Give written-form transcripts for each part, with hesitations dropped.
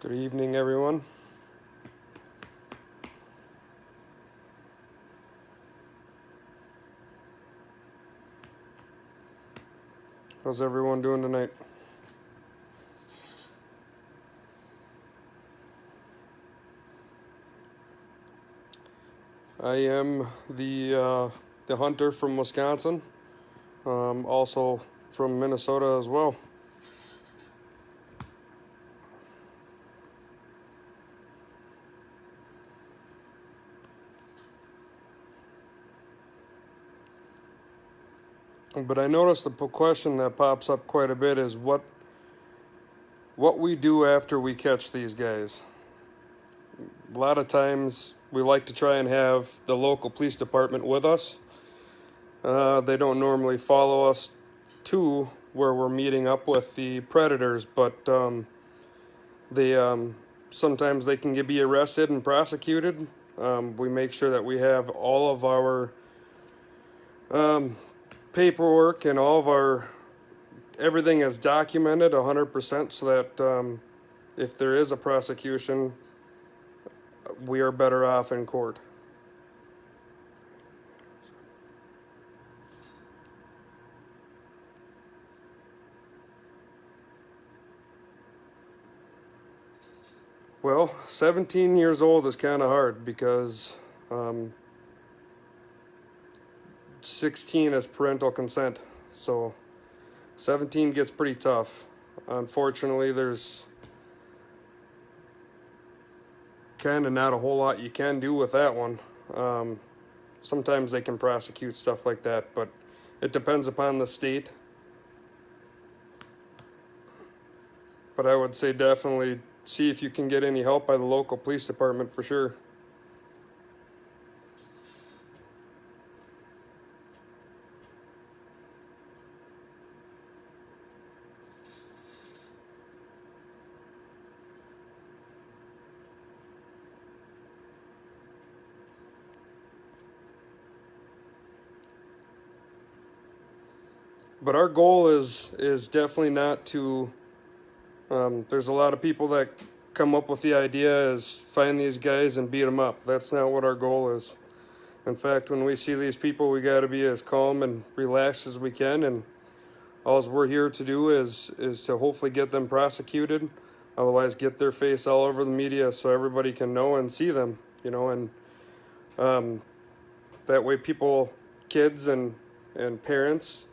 Good evening, everyone. How's everyone doing tonight? I am the hunter from Wisconsin, also from Minnesota as well. But I noticed the question that pops up quite a bit is what we do after we catch these guys. A lot of times we like to try and have the local police department with us. They don't normally follow us to where we're meeting up with the predators, but they sometimes they can be arrested and prosecuted. We make sure that we have all of our paperwork and all of our everything is documented 100% so that if there is a prosecution, we are better off in court. Well, 17 years old is kind of hard because 16 is parental consent. So 17 gets pretty tough. Unfortunately, there's kind of not a whole lot you can do with that one. Sometimes they can prosecute stuff like that, but it depends upon the state. But I would say definitely see if you can get any help by the local police department for sure. But our goal is definitely not to. There's a lot of people that come up with the idea is find these guys and beat them up. That's not what our goal is. In fact, when we see these people, we got to be as calm and relaxed as we can, and all we're here to do is to hopefully get them prosecuted. Otherwise, get their face all over the media so everybody can know and see them. And that way, people, kids, and parents,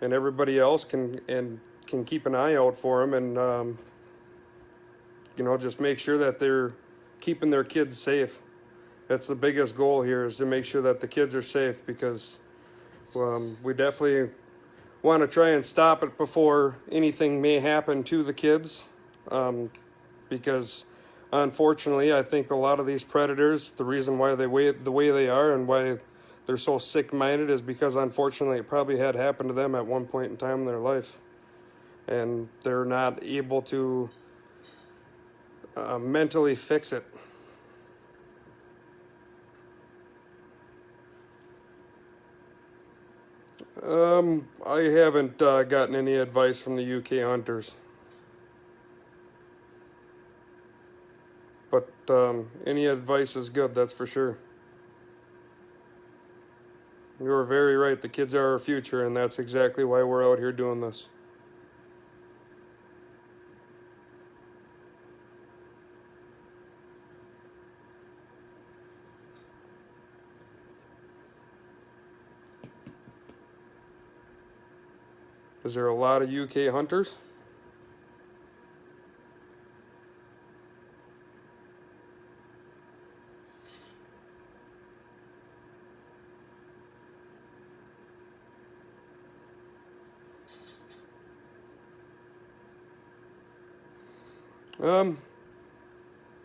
and everybody else can keep an eye out for them, and just make sure that they're keeping their kids safe. That's the biggest goal here, is to make sure that the kids are safe, because we definitely want to try and stop it before anything may happen to the kids, because unfortunately I think a lot of these predators, the reason why they the way they are and why they're so sick-minded is because unfortunately it probably had happened to them at one point in time in their life, and they're not able to mentally fix it. I haven't gotten any advice from the UK hunters, but any advice is good, that's for sure. You are very right. The kids are our future, and that's exactly why we're out here doing this. Is there a lot of UK hunters?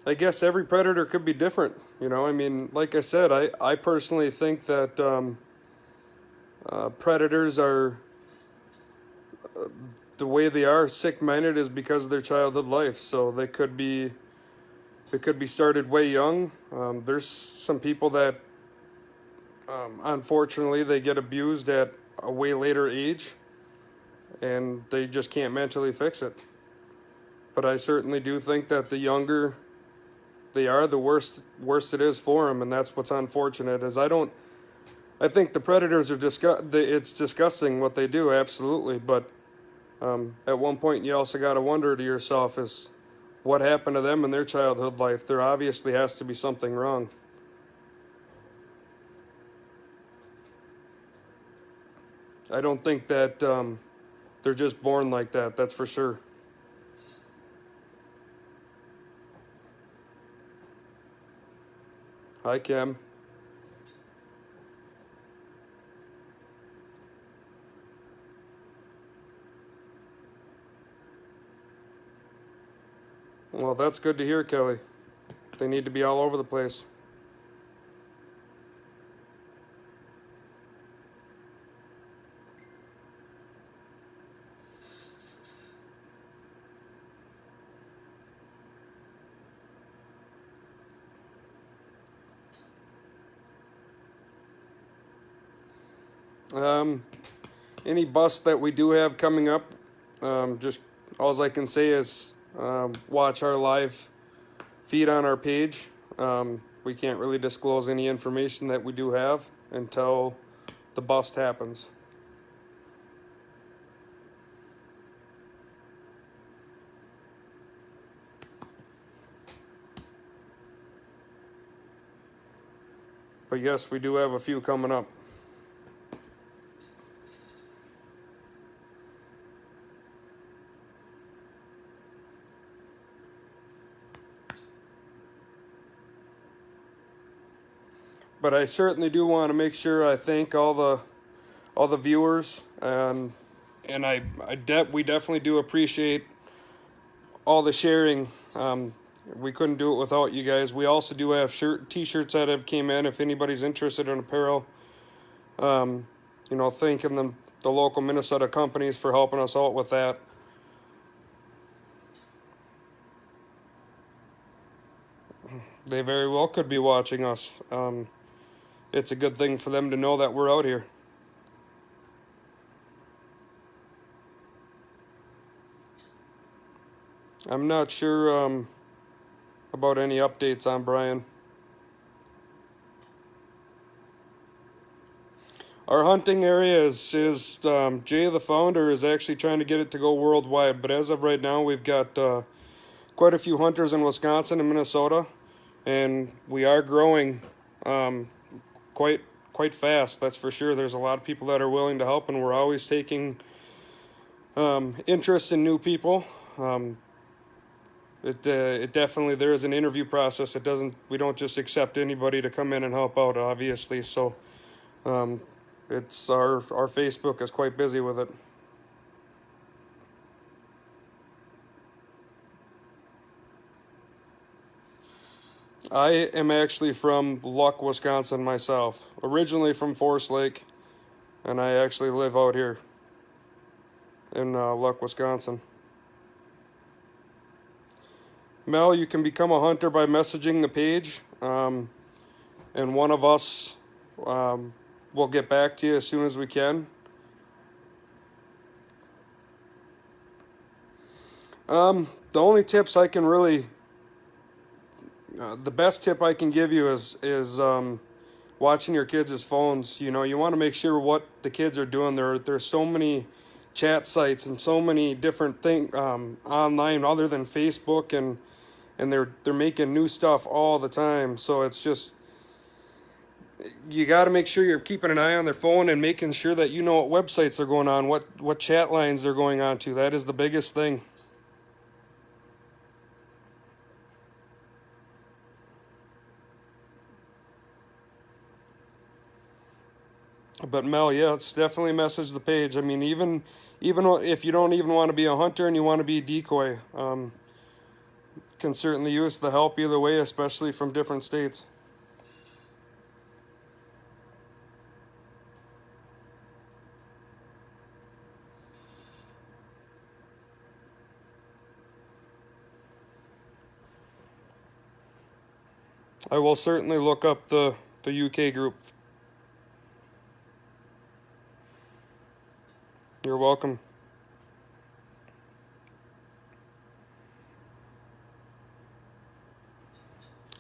I guess every predator could be different. I mean, like I said, I personally think that predators are the way they are sick-minded is because of their childhood life. So they could be started way young. There's some people that unfortunately they get abused at a way later age, and they just can't mentally fix it. But I certainly do think that the younger they are, the worse it is for them, and that's what's unfortunate. I think the predators are it's disgusting what they do, absolutely. But at one point, you also got to wonder to yourself, is what happened to them in their childhood life? There obviously has to be something wrong. I don't think that they're just born like that. That's for sure. Hi, Kim. Well, that's good to hear, Kelly. They need to be all over the place. Um, any busts that we do have coming up, just all I can say is watch our live feed on our page. We can't really disclose any information that we do have until the bust happens. But yes, we do have a few coming up. But I certainly do want to make sure I thank all the viewers, and we definitely do appreciate all the sharing. We couldn't do it without you guys. We also do have t-shirts that have came in. If anybody's interested in apparel, thanking the local Minnesota companies for helping us out with that. They very well could be watching us. It's a good thing for them to know that we're out here. I'm not sure about any updates on Brian. Our hunting area is Jay, the founder, is actually trying to get it to go worldwide. But as of right now, we've got quite a few hunters in Wisconsin and Minnesota, and we are growing quite fast. That's for sure. There's a lot of people that are willing to help, and we're always taking interest in new people. It definitely, there is an interview process. We don't just accept anybody to come in and help out, obviously. So it's our Facebook is quite busy with it. I am actually from Luck, Wisconsin myself. Originally from Forest Lake, and I actually live out here in Luck, Wisconsin. Mel, you can become a hunter by messaging the page, and one of us will get back to you as soon as we can. The only tips I can really, the best tip I can give you is watching your kids' phones. You want to make sure what the kids are doing. There's so many chat sites and so many different things online other than Facebook, and they're making new stuff all the time. So it's just, you got to make sure you're keeping an eye on their phone and making sure that you know what websites they're going on, what chat lines they're going on to. That is the biggest thing. But Mel, yeah, it's definitely message the page. I mean, even if you don't even want to be a hunter and you want to be a decoy, can certainly use the help either way, especially from different states. I will certainly look up the UK group. You're welcome.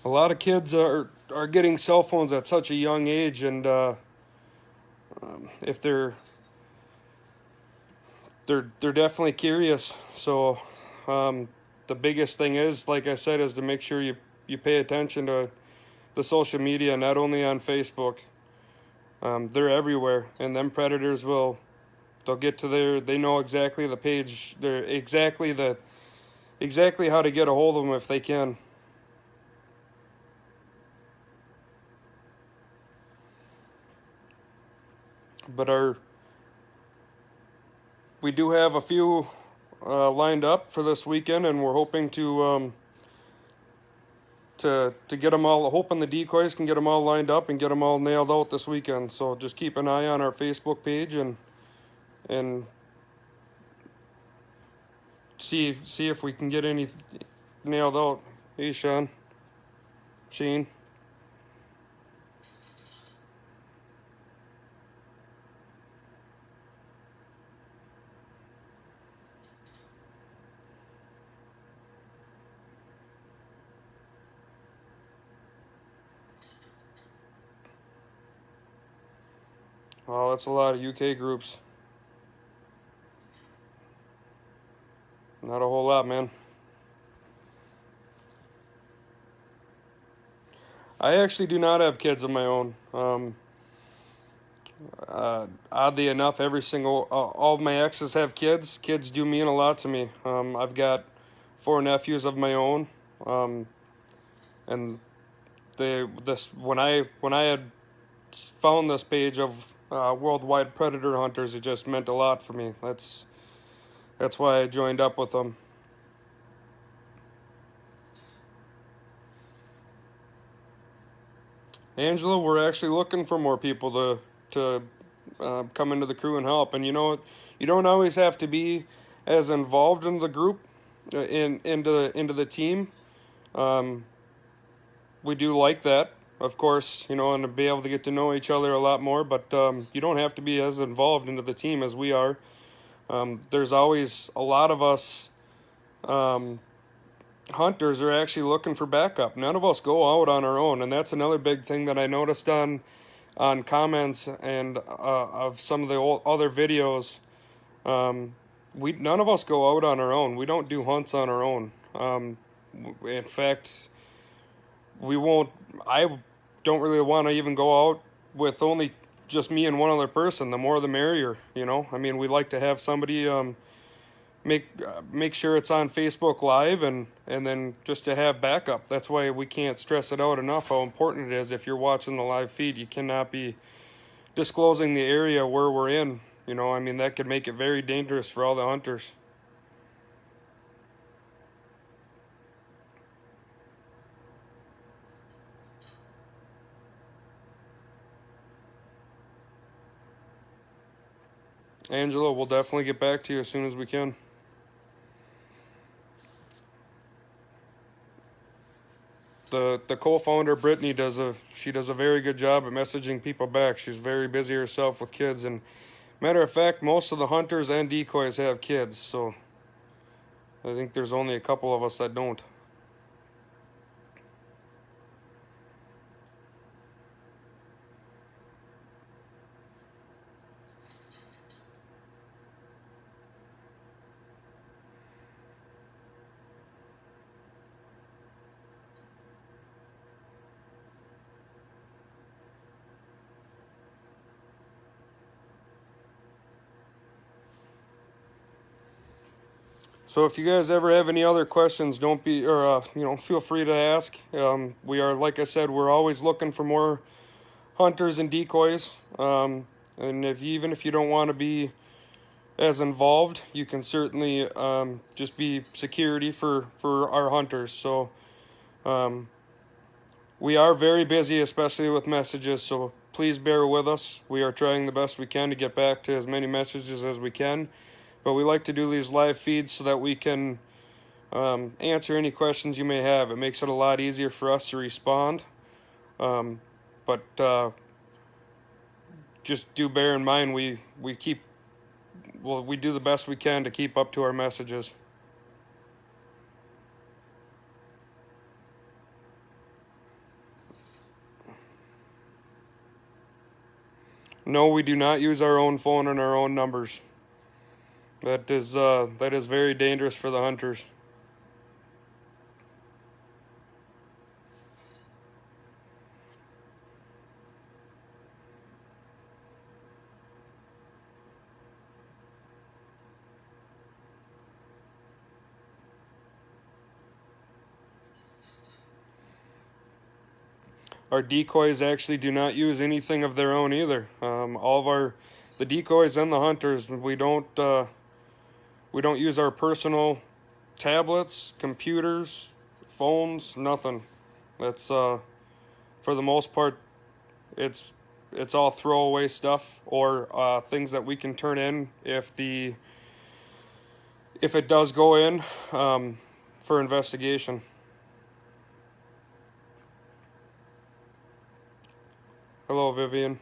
a lot of kids are getting cell phones at such a young age, and if they're definitely curious. So the biggest thing is, like I said, is to make sure you pay attention to the social media, not only on Facebook. They're everywhere, and them predators they'll get to they know exactly the page, they're exactly how to get a hold of them if they can. But we do have a few lined up for this weekend, and we're hoping to get them all. Hoping the decoys can get them all lined up and get them all nailed out this weekend. So just keep an eye on our Facebook page and see if we can get any nailed out. Hey, Shane. Oh, that's a lot of UK groups. Not a whole lot, man. I actually do not have kids of my own. Oddly enough, all of my exes have kids. Kids do mean a lot to me. I've got 4 nephews of my own, and when I had found this page of worldwide predator hunters, it just meant a lot for me. That's why I joined up with them. Angela, we're actually looking for more people to come into the crew and help. And you don't always have to be as involved in the group, into the team. We do like that, of course, and to be able to get to know each other a lot more. But you don't have to be as involved into the team as we are. There's always a lot of us. Hunters are actually looking for backup. None of us go out on our own, and that's another big thing that I noticed on comments and of some of the other videos. None of us go out on our own. We don't do hunts on our own. In fact, we won't. I don't really want to even go out with only just me and one other person. The more the merrier. I mean, we like to have somebody make sure it's on Facebook Live, and then just to have backup. That's why we can't stress it out enough how important it is. If you're watching the live feed, you cannot be disclosing the area where we're in. I mean, that could make it very dangerous for all the hunters. Angela, we'll definitely get back to you as soon as we can. The co-founder Brittany does a very good job at messaging people back. She's very busy herself with kids, and matter of fact, most of the hunters and decoys have kids, so I think there's only a couple of us that don't. So if you guys ever have any other questions, feel free to ask. We are, like I said, we're always looking for more hunters and decoys. And even if you don't want to be as involved, you can certainly just be security for our hunters. So we are very busy, especially with messages. So please bear with us. We are trying the best we can to get back to as many messages as we can. But we like to do these live feeds so that we can answer any questions you may have. It makes it a lot easier for us to respond. But just do bear in mind, we do the best we can to keep up to our messages. No, we do not use our own phone and our own numbers. That is very dangerous for the hunters. Our decoys actually do not use anything of their own either. All of the decoys and the hunters, we don't use our personal tablets, computers, phones, nothing. That's for the most part, it's all throwaway stuff or things that we can turn in if it does go in for investigation. Hello, Vivian.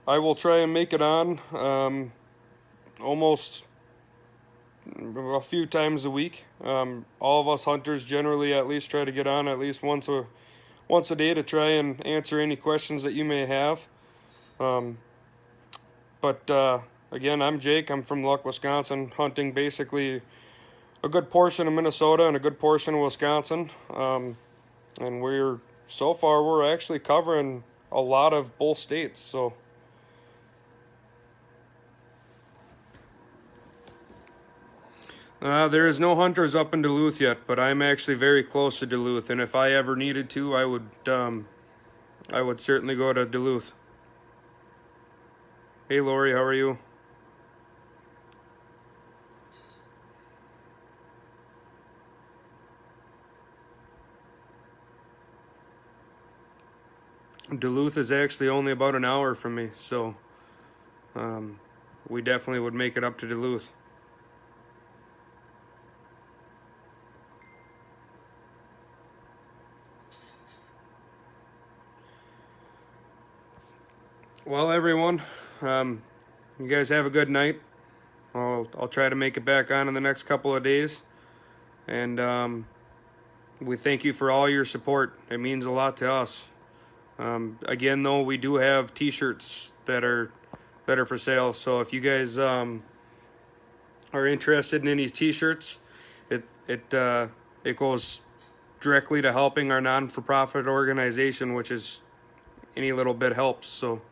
I will try and make it on almost a few times a week. All of us hunters generally at least try to get on at least once a day to try and answer any questions that you may have. But again, I'm Jake. I'm from Luck, Wisconsin, hunting basically a good portion of Minnesota and a good portion of Wisconsin. And so far we're actually covering a lot of both states. So. There is no hunters up in Duluth yet, but I'm actually very close to Duluth, and if I ever needed to, I would certainly go to Duluth. Hey Lori, how are you? Duluth is actually only about an hour from me, so we definitely would make it up to Duluth. Well, everyone, you guys have a good night. I'll try to make it back on in the next couple of days, and we thank you for all your support. It means a lot to us. Again, though, we do have T-shirts that are for sale. So if you guys are interested in any T-shirts, it goes directly to helping our non-for-profit organization, which is any little bit helps. So.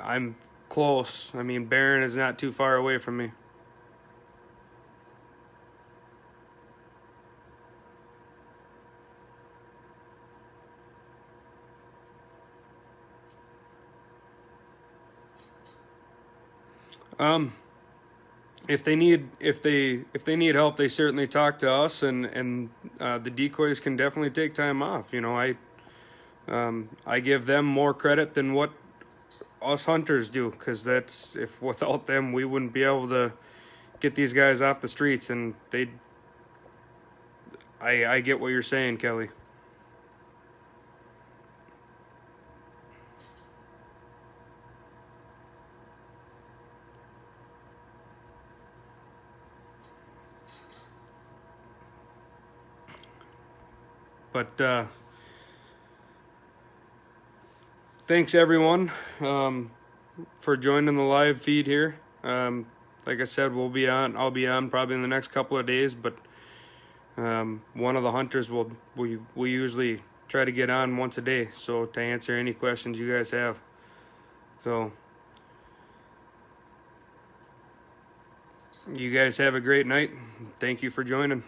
I'm close. I mean, Barron is not too far away from me. If they need help, they certainly talk to us, and the decoys can definitely take time off. You know, I give them more credit than what us hunters do, because if without them we wouldn't be able to get these guys off the streets, and I get what you're saying, Kelly. But thanks everyone for joining the live feed here. Like I said, I'll be on probably in the next couple of days, but one of the hunters we usually try to get on once a day, so to answer any questions you guys have. So you guys have a great night. Thank you for joining.